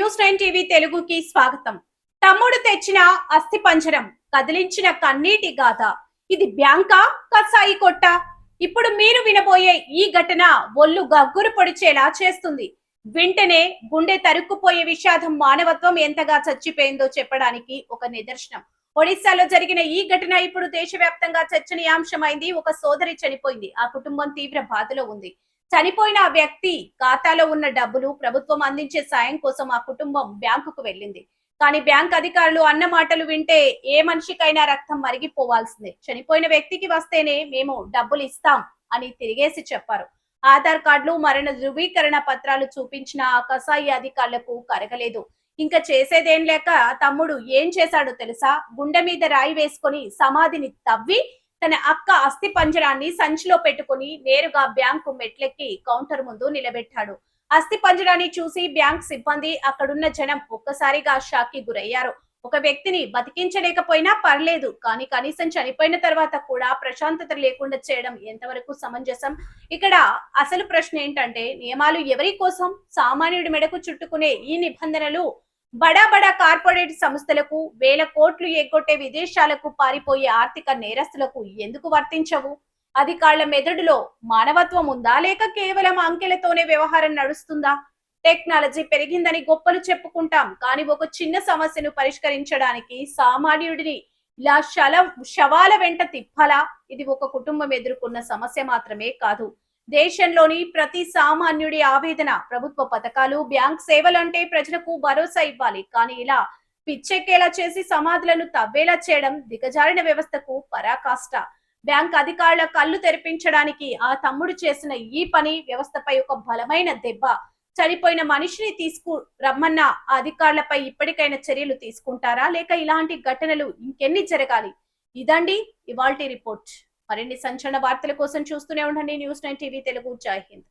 News 9 TV తెలుగుకి స్వాగతం. తమ్ముడు తెచ్చిన అస్థి పంజరం, కదిలించిన కన్నీటి గాథ. ఇది బ్యాంకా, కసాయి కొట్ట? ఇప్పుడు మీరు వినబోయే ఈ ఘటన ఒళ్ళు గగ్గురు పొడిచేలా చేస్తుంది. వింటనే గుండె తరుక్కుపోయే విషాదం, మానవత్వం ఎంతగా చచ్చిపోయిందో చెప్పడానికి ఒక నిదర్శనం. ఒడిశాలో జరిగిన ఈ ఘటన ఇప్పుడు దేశవ్యాప్తంగా చర్చనీయాంశమైంది. ఒక సోదరి చనిపోయింది. ఆ కుటుంబం తీవ్ర బాధలో ఉంది. చనిపోయిన ఆ వ్యక్తి ఖాతాలో ఉన్న డబ్బులు ప్రభుత్వం అందించే సాయం కోసం ఆ కుటుంబం బ్యాంకుకు వెళ్ళింది. కానీ బ్యాంక్ అధికారులు అన్న మాటలు వింటే ఏ మనిషికైనా రక్తం మరిగిపోవాల్సిందే. చనిపోయిన వ్యక్తికి వస్తేనే మేము డబ్బులు ఇస్తాం అని తిరిగేసి చెప్పారు. ఆధార్ కార్డులు, మరణ ధృవీకరణ పత్రాలు చూపించిన ఆ కసాయి అధికారులకు కరగలేదు. ఇంకా చేసేదేం లేక తమ్ముడు ఏం చేశాడో తెలుసా? గుండె మీద రాయి వేసుకొని సమాధిని తవ్వి తన అక్క అస్థి పంజరాన్ని సంచిలో పెట్టుకుని నేరుగా బ్యాంకు మెట్లెక్కి కౌంటర్ ముందు నిలబెట్టాడు. అస్థి పంజరాన్ని చూసి బ్యాంక్ సిబ్బంది, అక్కడున్న జనం ఒక్కసారిగా షాక్ కి గురయ్యారు. ఒక వ్యక్తిని బతికించలేకపోయినా పర్లేదు, కానీ కనీసం చనిపోయిన తర్వాత కూడా ప్రశాంతత లేకుండా చేయడం ఎంతవరకు సమంజసం? ఇక్కడ అసలు ప్రశ్న ఏంటంటే, నియమాలు ఎవరి కోసం? సామాన్యుడి మెడకు చుట్టుకునే ఈ నిబంధనలు బడా బడా కార్పొరేట్ సంస్థలకు, వేల కోట్లు ఎగ్గొట్టే విదేశాలకు పారిపోయే ఆర్థిక నేరస్తులకు ఎందుకు వర్తించవు? అధికారుల మెదడులో మానవత్వం ఉందా, లేక కేవలం అంకెలతోనే వ్యవహారం నడుస్తుందా? టెక్నాలజీ పెరిగిందని గొప్పలు చెప్పుకుంటాం, కానీ ఒక చిన్న సమస్యను పరిష్కరించడానికి సామాన్యుడిని ఇలా శవాల వెంట తిప్పాలా? ఇది ఒక కుటుంబం ఎదుర్కొన్న సమస్య మాత్రమే కాదు, దేశంలోని ప్రతి సామాన్యుడి ఆవేదన. ప్రభుత్వ పథకాలు, బ్యాంక్ సేవలంటే ప్రజలకు భరోసా ఇవ్వాలి, కానీ ఇలా పిచ్చెక్కేలా చేసి సమాధులను తవ్వేలా చేయడం దిగజారిన వ్యవస్థకు పరాకాష్ట. బ్యాంక్ అధికారుల కళ్ళు తెరిపించడానికి ఆ తమ్ముడు చేసిన ఈ పని వ్యవస్థపై ఒక బలమైన దెబ్బ. చనిపోయిన మనిషిని రమ్మన్న అధికారులపై ఇప్పటికైనా చర్యలు తీసుకుంటారా, లేక ఇలాంటి ఘటనలు ఇంకెన్ని జరగాలి? ఇదండి ఇవాల్టి రిపోర్ట్. మరిన్ని సంచలన వార్తల కోసం చూస్తూనే ఉండండి న్యూస్ 9 టీవీ తెలుగు. జై హింద్.